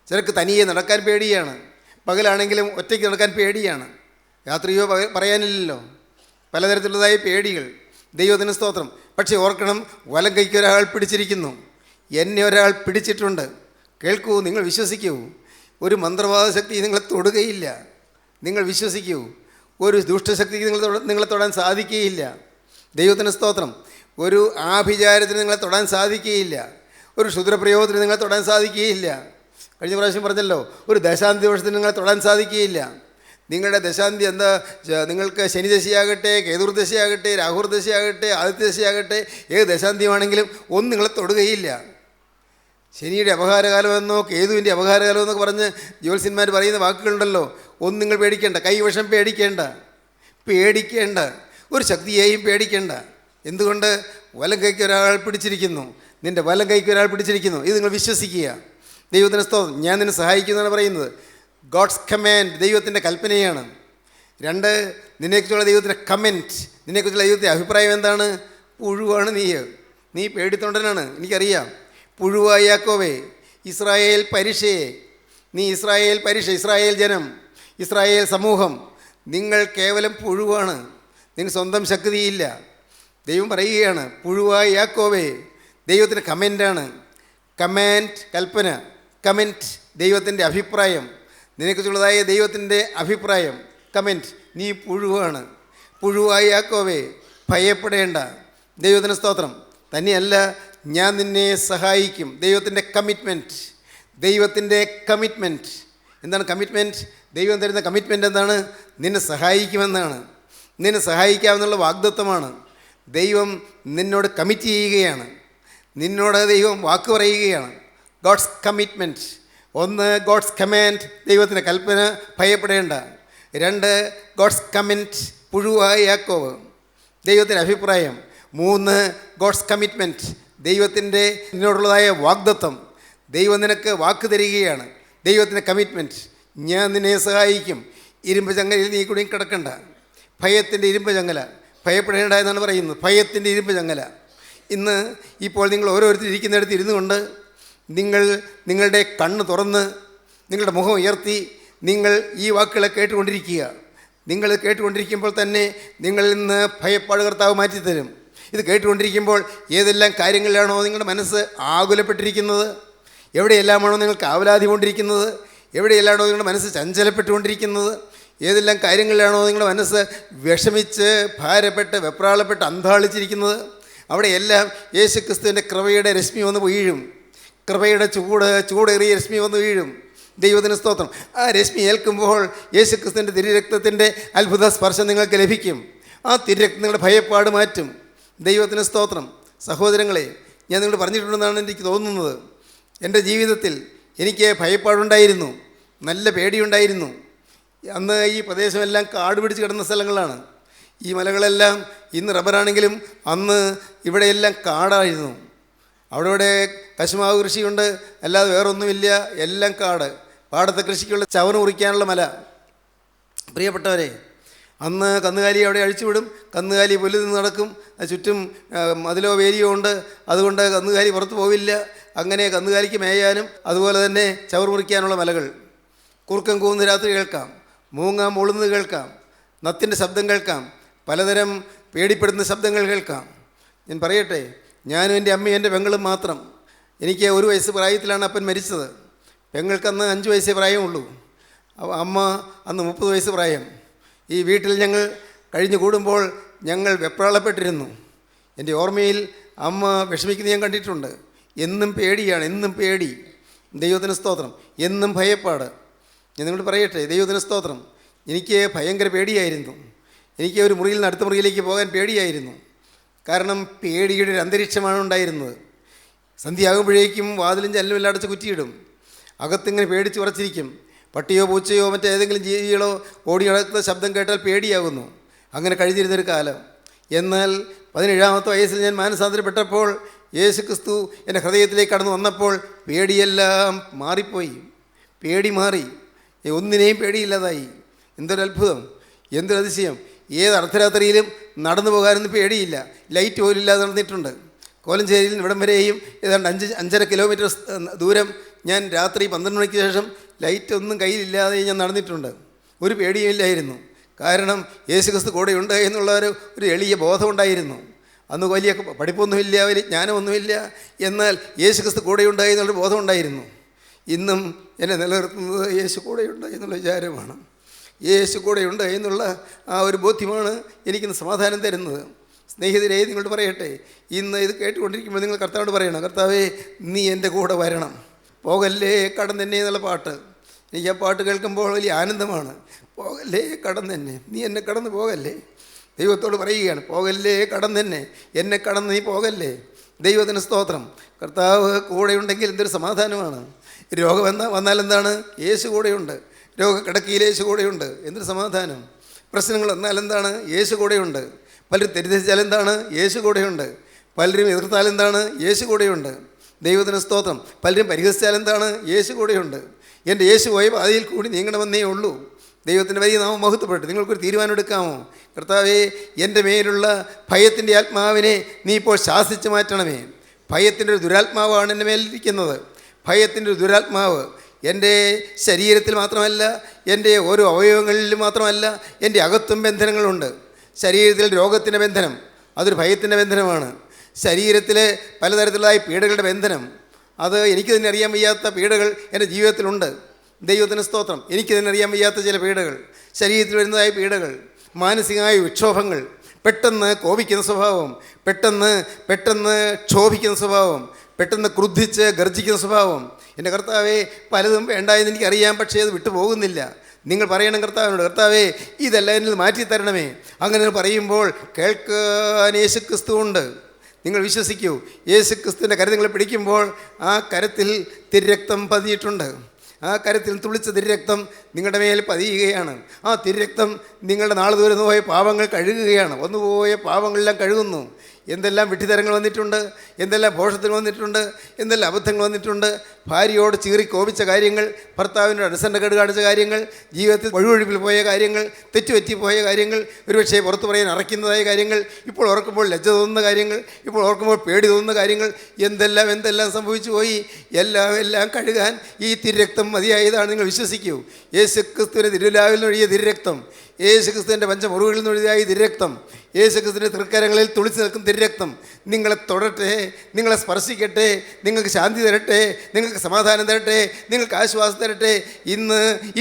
ചിലർക്ക് തനിയെ നടക്കാൻ പേടിയാണ്, പകലാണെങ്കിലും ഒറ്റയ്ക്ക് നടക്കാൻ പേടിയാണ്, രാത്രിയോ പറയാനില്ലല്ലോ, പലതരത്തിലുള്ളതായ പേടികൾ. ദൈവത്തിന് സ്തോത്രം. പക്ഷേ ഓർക്കണം, വലം കൈക്ക് ഒരാൾ പിടിച്ചിരിക്കുന്നു, എന്നെ ഒരാൾ പിടിച്ചിട്ടുണ്ട്. കേൾക്കൂ, നിങ്ങൾ വിശ്വസിക്കൂ. ഒരു മന്ത്രവാദ ശക്തി നിങ്ങളെ തൊടുകയില്ല. നിങ്ങൾ വിശ്വസിക്കൂ. ഒരു ദുഷ്ടശക്തിക്ക് നിങ്ങളെ തൊടാൻ സാധിക്കുകയില്ല. ദൈവത്തിന് സ്തോത്രം. ഒരു ആഭിചാരത്തിന് നിങ്ങളെ തൊടാൻ സാധിക്കുകയില്ല. ഒരു ക്ഷുദ്രപ്രയോഗത്തിന് നിങ്ങളെ തൊടാൻ സാധിക്കുകയില്ല. കഴിഞ്ഞ പ്രാവശ്യം പറഞ്ഞല്ലോ, ഒരു ദശാന്തി ദോഷത്തിന് നിങ്ങളെ തൊടാൻ സാധിക്കുകയില്ല. നിങ്ങളുടെ ദശാന്തി എന്താ? നിങ്ങൾക്ക് ശനിദശയാകട്ടെ, കേതുർദശയാകട്ടെ, രാഹുർദശയാകട്ടെ, ആദിത്യദശയാകട്ടെ, ഏത് ദശാന്തിയുമാണെങ്കിലും ഒന്നും നിങ്ങളെ തൊടുകയില്ല. ശനിയുടെ അപകാരകാലമെന്നോ കേതുവിൻ്റെ അപകാരകാലമെന്നൊക്കെ പറഞ്ഞ് ജ്യോത്സ്യന്മാർ പറയുന്ന വാക്കുകളുണ്ടല്ലോ, ഒന്നും നിങ്ങൾ പേടിക്കേണ്ട. കൈവശം പേടിക്കേണ്ട, ഒരു ശക്തിയെയും പേടിക്കേണ്ട. എന്തുകൊണ്ട്? വലം കൈക്ക് ഒരാൾ പിടിച്ചിരിക്കുന്നു, നിൻ്റെ വലം കൈക്ക് ഒരാൾ പിടിച്ചിരിക്കുന്നു. ഇത് നിങ്ങൾ വിശ്വസിക്കുക. ദൈവത്തിന് സ്തോത്രം. ഞാൻ നിന്നെ സഹായിക്കുന്നതാണ് പറയുന്നത്. ഗോഡ്സ് കമാൻഡ്, ദൈവത്തിൻ്റെ കൽപ്പനയാണ്. 2, നിന്നെക്കുറിച്ചുള്ള ദൈവത്തിൻ്റെ കമൻറ്റ്, നിന്നെക്കുറിച്ചുള്ള ദൈവത്തിൻ്റെ അഭിപ്രായം എന്താണ്? പുഴുവാണ് നീ പേടിത്തൊണ്ടനാണ്, എനിക്കറിയാം. പുഴുവായ യാക്കോബേ, ഇസ്രായേൽ പരീക്ഷയെ, നീ ഇസ്രായേൽ പരീക്ഷ, ഇസ്രായേൽ ജനം, ഇസ്രായേൽ സമൂഹം, നിങ്ങൾ കേവലം പുഴുവാണ്, നിങ്ങൾക്ക് സ്വന്തം ശക്തിയില്ല. ദൈവം പറയുകയാണ്, പുഴുവായ യാക്കോബേ, ദൈവത്തിൻ്റെ കമൻ്റാണ്. കമാൻഡ്, കൽപ്പന. കമൻറ്റ്, ദൈവത്തിൻ്റെ അഭിപ്രായം, നിനക്കുള്ളതായ ദൈവത്തിൻ്റെ അഭിപ്രായം. കമൻറ്റ്, നീ പുഴുവാണ്. പുഴുവായ യാക്കോബേ, ഭയപ്പെടേണ്ട. ദൈവത്തിന് സ്തോത്രം. തന്നെയല്ല, ഞാൻ നിന്നെ സഹായിക്കും. ദൈവത്തിൻ്റെ കമ്മിറ്റ്മെൻറ്റ്, ദൈവത്തിൻ്റെ കമ്മിറ്റ്മെൻറ്റ്. എന്താണ് കമ്മിറ്റ്മെൻറ്റ്? ദൈവം തരുന്ന കമ്മിറ്റ്മെൻറ്റ് എന്താണ്? നിന്നെ സഹായിക്കുമെന്നാണ്. നിന്നെ സഹായിക്കാമെന്നുള്ള വാഗ്ദത്വമാണ്. ദൈവം നിന്നോട് കമ്മിറ്റ് ചെയ്യുകയാണ്, നിന്നോട് ദൈവം വാക്ക് പറയുകയാണ്. God's commitment. 1, ഗോഡ്സ് കമാൻഡ്, ദൈവത്തിൻ്റെ കൽപ്പന, ഭയപ്പെടേണ്ട. 2, ഗോഡ്സ് കമൻറ്റ്, പുഴുവായ യാക്കോബ്, ദൈവത്തിൻ്റെ അഭിപ്രായം. 3, ഗോഡ്സ് കമ്മിറ്റ്മെൻറ്റ്, ദൈവത്തിൻ്റെ നിന്നോടുള്ളതായ വാഗ്ദത്വം. ദൈവം നിനക്ക് വാക്ക് തരികയാണ്. ദൈവത്തിൻ്റെ കമ്മിറ്റ്മെൻറ്റ്, ഞാൻ നിന്നെ സഹായിക്കും. ഇരുമ്പ് ചങ്ങലയിൽ നീ കുടുങ്ങി കിടക്കണ്ട. ഭയത്തിൻ്റെ ഇരുമ്പ് ചങ്ങല, ഭയപ്പെടേണ്ട എന്നാണ് പറയുന്നത്. ഭയത്തിൻ്റെ ഇരുമ്പ് ചങ്ങല. ഇന്ന് ഇപ്പോൾ നിങ്ങൾ ഓരോരുത്തർ ഇരിക്കുന്നിടത്ത് ഇരുന്നു കൊണ്ട് നിങ്ങളുടെ കണ്ണ് തുറന്ന് നിങ്ങളുടെ മുഖം ഉയർത്തി നിങ്ങൾ ഈ വാക്കുകളെ കേട്ടുകൊണ്ടിരിക്കുക. നിങ്ങൾ കേട്ടുകൊണ്ടിരിക്കുമ്പോൾ തന്നെ നിങ്ങളിൽ നിന്ന് ഭയപ്പാട് കർത്താവ് മാറ്റിത്തരും. ഇത് കേട്ടുകൊണ്ടിരിക്കുമ്പോൾ ഏതെല്ലാം കാര്യങ്ങളിലാണോ നിങ്ങളുടെ മനസ്സ് ആകുലപ്പെട്ടിരിക്കുന്നത്, എവിടെയെല്ലാമാണോ നിങ്ങൾ കാവലാതി കൊണ്ടിരിക്കുന്നത്, എവിടെയെല്ലാമാണോ നിങ്ങളുടെ മനസ്സ് ചഞ്ചലപ്പെട്ടുകൊണ്ടിരിക്കുന്നത്, ഏതെല്ലാം കാര്യങ്ങളിലാണോ നിങ്ങളുടെ മനസ്സ് വിഷമിച്ച് ഭാരപ്പെട്ട് വെപ്രാളപ്പെട്ട് അന്താളിച്ചിരിക്കുന്നത്, അവിടെയെല്ലാം യേശുക്രിസ്തുവിൻ്റെ കൃപയുടെ രശ്മി വന്ന് വീഴും. കൃപയുടെ ചൂടേറിയ രശ്മി വന്ന് വീഴും. ദൈവത്തിന് സ്തോത്രം. ആ രശ്മി ഏൽക്കുമ്പോൾ യേശുക്രിസ്തുവിൻ്റെ തിരുരക്തത്തിൻ്റെ അത്ഭുത സ്പർശം നിങ്ങൾക്ക് ലഭിക്കും. ആ തിരുരക്തം നിങ്ങളുടെ ഭയപ്പാട് മാറ്റും. ദൈവത്തിന് സ്തോത്രം. സഹോദരങ്ങളെ, ഞാൻ നിങ്ങളോട് പറഞ്ഞിട്ടുണ്ടെന്നാണ് എനിക്ക് തോന്നുന്നത്. എൻ്റെ ജീവിതത്തിൽ എനിക്ക് ഭയപ്പാടുണ്ടായിരുന്നു, നല്ല പേടിയുണ്ടായിരുന്നു. അന്ന് ഈ പ്രദേശമെല്ലാം കാട് പിടിച്ച് കിടന്ന സ്ഥലങ്ങളാണ്. ഈ മലകളെല്ലാം ഇന്ന് റബ്ബറാണെങ്കിലും അന്ന് ഇവിടെയെല്ലാം കാടായിരുന്നു. അവിടെ കശുമാവ് കൃഷിയുണ്ട്, അല്ലാതെ വേറൊന്നുമില്ല, എല്ലാം കാട്. പാടത്തെ കൃഷിക്കുള്ള ചവറ് മുറിക്കാനുള്ള മല. പ്രിയപ്പെട്ടവരെ, അന്ന് കന്നുകാലി അവിടെ അഴിച്ചുവിടും. കന്നുകാലി പുല്ല് നിന്ന് നടക്കും. ചുറ്റും മതിലോ വേലിയോ ഉണ്ട്, അതുകൊണ്ട് കന്നുകാലി പുറത്തു പോവില്ല. അങ്ങനെ കന്നുകാലിക്ക് മേയാനും അതുപോലെ തന്നെ ചവറ് മുറിക്കാനുള്ള മലകൾ. കുറുക്കം കൂന്ന് രാത്രി കേൾക്കാം, മൂങ്ങ മുളുന്നത് കേൾക്കാം, നത്തിൻ്റെ ശബ്ദം കേൾക്കാം, പലതരം പേടിപ്പെടുന്ന ശബ്ദങ്ങൾ കേൾക്കാം. ഞാൻ പറയട്ടെ, ഞാനും എൻ്റെ അമ്മയും എൻ്റെ പെങ്ങളും മാത്രം. എനിക്ക് 1 വയസ്സ് പ്രായത്തിലാണ് അപ്പൻ മരിച്ചത്. പെങ്ങൾക്കന്ന് 5 വയസ്സേ പ്രായമുള്ളൂ. അമ്മ അന്ന് 30 വയസ്സ് പ്രായം. ഈ വീട്ടിൽ ഞങ്ങൾ കഴിഞ്ഞു കൂടുമ്പോൾ ഞങ്ങൾ വെപ്രാളപ്പെട്ടിരുന്നു. എൻ്റെ ഓർമ്മയിൽ അമ്മ വിഷമിക്കുന്നത് ഞാൻ കണ്ടിട്ടുണ്ട്. എന്നും പേടിയാണ്, എന്നും പേടി. ദൈവത്തിന് സ്തോത്രം. എന്നും ഭയപ്പാട്. ഞാൻ നിങ്ങളോട് പറയട്ടെ, ദൈവത്തിന് സ്തോത്രം. എനിക്ക് ഭയങ്കര പേടിയായിരുന്നു. എനിക്ക് ഒരു മുറിയിൽ നിന്ന് അടുത്ത മുറിയിലേക്ക് പോകാൻ പേടിയായിരുന്നു. കാരണം പേടിയുടെ ഒരു അന്തരീക്ഷമാണ് ഉണ്ടായിരുന്നത്. സന്ധ്യയാകുമ്പോഴേക്കും വാതിലും ജനലും എല്ലാം അടച്ച് കുറ്റിയിടും. അകത്തിങ്ങനെ പേടിച്ച് ഉറച്ചിരിക്കും. പട്ടിയോ പൂച്ചയോ മറ്റേതെങ്കിലും ജീവികളോ ഓടി നടക്കുന്ന ശബ്ദം കേട്ടാൽ പേടിയാകുന്നു. അങ്ങനെ കഴിഞ്ഞിരുന്നൊരു കാലം. എന്നാൽ 17-ാമത്തെ വയസ്സിൽ ഞാൻ മാനസാന്തരപ്പെട്ടപ്പോൾ യേശു ക്രിസ്തു എൻ്റെ ഹൃദയത്തിലേക്ക് കടന്നു വന്നപ്പോൾ പേടിയെല്ലാം മാറിപ്പോയി. പേടി മാറി. ഒന്നിനെയും പേടിയില്ലാതായി. എന്തൊരു അത്ഭുതം, എന്തൊരു അതിശയം. ഏത് അർദ്ധരാത്രിയിലും നടന്നു പോകാനൊന്നും പേടിയില്ല. ലൈറ്റ് പോലും ഇല്ലാതെ നടന്നിട്ടുണ്ട്. കോലഞ്ചേരിയിൽ നിന്ന് ഇവിടം വരെയും ഏതാണ്ട് 5-5.5 കിലോമീറ്റർ ദൂരം ഞാൻ രാത്രി 12 മണിക്ക് ശേഷം ലൈറ്റ് ഒന്നും കയ്യിലില്ലാതെ ഞാൻ നടന്നിട്ടുണ്ട്. ഒരു പേടിയും ഇല്ലായിരുന്നു. കാരണം യേശു ക്രിസ്തു കൂടെയുണ്ട് എന്നുള്ള ഒരു എളിയ ബോധമുണ്ടായിരുന്നു. അന്ന് വലിയ പഠിപ്പൊന്നുമില്ല, വലിയ ജ്ഞാനമൊന്നുമില്ല. എന്നാൽ യേശു ക്രിസ്തു കൂടെയുണ്ട് എന്നുള്ളൊരു ബോധമുണ്ടായിരുന്നു. ഇന്നും എന്നെ നിലനിർത്തുന്നത് യേശു കൂടെയുണ്ട് എന്നുള്ള വിചാരമാണ്. യേശു കൂടെയുണ്ട് എന്നുള്ള ആ ഒരു ബോധ്യമാണ് എനിക്കിന്ന് സമാധാനം തരുന്നത്. സ്നേഹിതരെ, നിങ്ങളോട് പറയട്ടെ, ഇന്ന് ഇത് കേട്ടുകൊണ്ടിരിക്കുമ്പോൾ നിങ്ങൾ കർത്താവോട് പറയണം, കർത്താവേ നീ എൻ്റെ കൂടെ വരണം, പോകല്ലേ കടം തന്നെ എന്നുള്ള പാട്ട്. എനിക്ക് ആ പാട്ട് കേൾക്കുമ്പോൾ വലിയ ആനന്ദമാണ്. പോകല്ലേ കടം തന്നെ, നീ എന്നെ കടന്ന് പോകല്ലേ. ദൈവത്തോട് പറയുകയാണ്, പോകല്ലേ കടം തന്നെ, എന്നെ കടന്ന് നീ പോകല്ലേ. ദൈവത്തിന് സ്തോത്രം. കർത്താവ് കൂടെയുണ്ടെങ്കിൽ എന്തൊരു സമാധാനമാണ്. രോഗം വന്നാൽ എന്താണ്? യേശു കൂടെയുണ്ട്. രോഗക്കിടക്കയിൽ യേശു കൂടെയുണ്ട്. എന്തൊരു സമാധാനം. പ്രശ്നങ്ങൾ വന്നാൽ എന്താണ്? യേശു കൂടെയുണ്ട്. പലരും തെറ്റിദ്ധരിച്ചാൽ എന്താണ്? യേശു കൂടെയുണ്ട്. പലരും എതിർത്താൽ എന്താണ്? യേശു കൂടെയുണ്ട്. ദൈവത്തിന് സ്തോത്രം. പലരും പരിഹസിച്ചാൽ എന്താണ്? യേശു കൂടെയുണ്ട്. എൻ്റെ യേശു പോയ പാതയിൽ കൂടി നീങ്ങണമെന്നേ ഉള്ളൂ. ദൈവത്തിൻ്റെ വലിയ നാമം മഹത്വപ്പെട്ടു. നിങ്ങൾക്കൊരു തീരുമാനം എടുക്കാമോ? കർത്താവേ, എൻ്റെ മേലുള്ള ഭയത്തിൻ്റെ ആത്മാവിനെ നീ ഇപ്പോൾ ശാസിച്ച് മാറ്റണമേ. ഭയത്തിൻ്റെ ഒരു ദുരാത്മാവാണ് എൻ്റെ മേലിരിക്കുന്നത്. ഭയത്തിൻ്റെ ഒരു ദുരാത്മാവ് എൻ്റെ ശരീരത്തിൽ മാത്രമല്ല, എൻ്റെ ഓരോ അവയവങ്ങളിലും മാത്രമല്ല, എൻ്റെ അകത്തും ബന്ധനങ്ങളുണ്ട്. ശരീരത്തിൽ രോഗത്തിൻ്റെ ബന്ധനം, അതൊരു ഭയത്തിൻ്റെ ബന്ധനമാണ്. ശരീരത്തിൽ പലതരത്തിലുള്ള പീഡകളുടെ ബന്ധനം, അത് എനിക്ക് തന്നെ അറിയാൻ വയ്യാത്ത പീഡകൾ എൻ്റെ ജീവിതത്തിലുണ്ട്. ദൈവത്തിന് സ്തോത്രം. എനിക്ക് തന്നെ അറിയാൻ വയ്യാത്ത ചില പീഡകൾ, ശരീരത്തിൽ വരുന്നതായ പീഡകൾ, മാനസികമായ വിക്ഷോഭങ്ങൾ, പെട്ടെന്ന് കോപിക്കുന്ന സ്വഭാവം, പെട്ടെന്ന് ക്ഷോഭിക്കുന്ന സ്വഭാവം, പെട്ടെന്ന് ക്രുദ്ധിച്ച് ഗർജിക്കുന്ന സ്വഭാവം. എൻ്റെ കർത്താവേ, പലതും വേണ്ടായെന്ന് എനിക്കറിയാം, പക്ഷേ അത് വിട്ടുപോകുന്നില്ല. നിങ്ങൾ പറയണം കർത്താവിനോട്, കർത്താവേ ഇതെല്ലാം എന്നിൽ മാറ്റിത്തരണമേ. അങ്ങനെ പറയുമ്പോൾ കേൾക്കാൻ യേശു ക്രിസ്തു ഉണ്ട്. നിങ്ങൾ വിശ്വസിക്കൂ. യേശു ക്രിസ്തുവിൻ്റെ കരം നിങ്ങളെ പിടിക്കുമ്പോൾ ആ കരത്തിൽ തിരുരക്തം പതിയിട്ടുണ്ട്. ആ കരത്തിൽ തുളിച്ച തിരുരക്തം നിങ്ങളുടെ മേൽ പതിയുകയാണ്. ആ തിരുരക്തം നിങ്ങളുടെ നാളെ ദൂരം പോയ പാപങ്ങൾ കഴുകുകയാണ്. വന്നുപോയ പാപങ്ങളെല്ലാം കഴുകുന്നു. എന്തെല്ലാം വിഡ്ഢിത്തരങ്ങൾ വന്നിട്ടുണ്ട്, എന്തെല്ലാം ഭോഷത്തിൽ വന്നിട്ടുണ്ട്, എന്തെല്ലാം അബദ്ധങ്ങൾ വന്നിട്ടുണ്ട്. ഭാര്യയോട് ചീറി കോപിച്ച കാര്യങ്ങൾ, ഭർത്താവിനോട് അനുസരണക്കേട് കാണിച്ച കാര്യങ്ങൾ, ജീവിതത്തിൽ വഴുവഴുപ്പിൽ പോയ കാര്യങ്ങൾ, തെറ്റുപറ്റിപ്പോയ കാര്യങ്ങൾ, ഒരുപക്ഷേ പുറത്തു പറയാൻ അറയ്ക്കുന്നതായ കാര്യങ്ങൾ, ഇപ്പോൾ ഓർക്കുമ്പോൾ ലജ്ജ തോന്നുന്ന കാര്യങ്ങൾ, ഇപ്പോൾ ഓർക്കുമ്പോൾ പേടി തോന്നുന്ന കാര്യങ്ങൾ, എന്തെല്ലാം സംഭവിച്ചു പോയി. എല്ലാം കഴുകാൻ ഈ തിരുരക്തം മതിയായതാണ്. നിങ്ങൾ വിശ്വസിക്കൂ. യേശു ക്രിസ്തുവിൻ്റെ തിരുലാവിൽ നിന്നൊഴിയ തിരുരക്തം, യേശു ക്രിസ്തുവിൻ്റെ പഞ്ചമുറികളിൽ നിന്നൊഴിയായ തിരുരക്തം, യേശു ക്രിസ്തുവിൻ്റെ തൃക്കരങ്ങളിൽ തുളിച്ച് നിൽക്കുന്ന തിരുരക്തം നിങ്ങളെ തൊടട്ടെ, നിങ്ങളെ സ്പർശിക്കട്ടെ, നിങ്ങൾക്ക് ശാന്തി തരട്ടെ, നിങ്ങൾക്ക് സമാധാനം തരട്ടെ, നിങ്ങൾക്ക് ആശ്വാസം തരട്ടെ.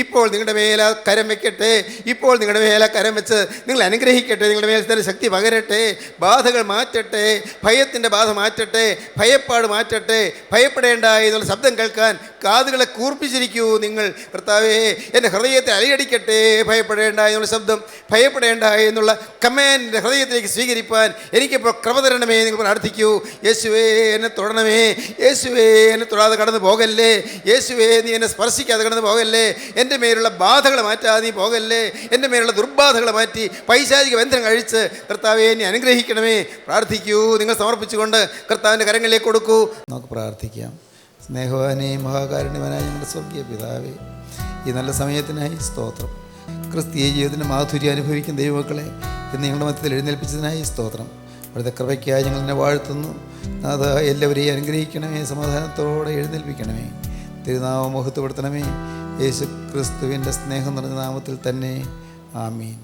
ഇപ്പോൾ നിങ്ങളുടെ മേലെ കരം വയ്ക്കട്ടെ. ഇപ്പോൾ നിങ്ങളുടെ മേലെ കരം വെച്ച് നിങ്ങൾ അനുഗ്രഹിക്കട്ടെ. നിങ്ങളുടെ മേലെ തന്നെ ശക്തി പകരട്ടെ. ബാധകൾ മാറ്റട്ടെ. ഭയത്തിൻ്റെ ബാധ മാറ്റട്ടെ. ഭയപ്പാട് മാറ്റട്ടെ. ഭയപ്പെടേണ്ട എന്നുള്ള ശബ്ദം കേൾക്കാൻ കാതുകളെ കൂർപ്പിച്ചിരിക്കൂ. നിങ്ങൾ കർത്താവേ, എൻ്റെ ഹൃദയത്തെ അലയടിക്കട്ടെ. ഭയപ്പെടേണ്ട എന്നുള്ള എന്നുള്ള ശബ്ദം ഭയപ്പെടേണ്ട എന്നുള്ള കമാൻഡ് ഹൃദയത്തിലേക്ക് സ്വീകരിപ്പാൻ എനിക്കിപ്പോൾ കൃപ തരണമേ നിങ്ങൾ പ്രാർത്ഥിക്കൂ. യേശുവേ എന്നെ തൊടണമേ, യേശുവേ എന്നെ തൊടാതെ കടന്നു പോകല്ലേ, യേശുവേ നീ എന്നെ സ്പർശിക്കാതെ കടന്നു പോകല്ലേ, എൻ്റെ മേലുള്ള ബാധകൾ മാറ്റാതെ നീ പോകല്ലേ, എൻ്റെ മേലുള്ള ദുർബാധകൾ മാറ്റി പൈശാചിക ബന്ധനം കഴിച്ച് കർത്താവെ എന്നെ അനുഗ്രഹിക്കണമേ. പ്രാർത്ഥിക്കൂ. നിങ്ങൾ സമർപ്പിച്ചുകൊണ്ട് കർത്താവിൻ്റെ കരങ്ങളിലേക്ക് കൊടുക്കൂ. നമുക്ക് പ്രാർത്ഥിക്കാം. സ്നേഹവാനെയും മഹാകാരുണ്യവാനായ ഞങ്ങളുടെ സ്വർഗീയ പിതാവേ, ഈ നല്ല സമയത്തിനായി സ്തോത്രം. ക്രിസ്തീയ ജീവിതത്തിൻ്റെ മാധുര്യം അനുഭവിക്കുന്ന ദൈവമക്കളെ ഇന്ന് ഞങ്ങളുടെ മധ്യത്തിൽ എഴുന്നേൽപ്പിച്ചതിനായി സ്തോത്രം. അവിടുത്തെ കൃപയ്ക്കായി ഞങ്ങൾ എന്നെ വാഴ്ത്തുന്നു. അത് എല്ലാവരെയും അനുഗ്രഹിക്കണമേ, സമാധാനത്തോടെ എഴുന്നേൽപ്പിക്കണമേ, തിരുനാമം മഹത്വപ്പെടുത്തണമേ. യേശു ക്രിസ്തുവിൻ്റെ സ്നേഹം നിറഞ്ഞ നാമത്തിൽ തന്നെ. ആമീൻ.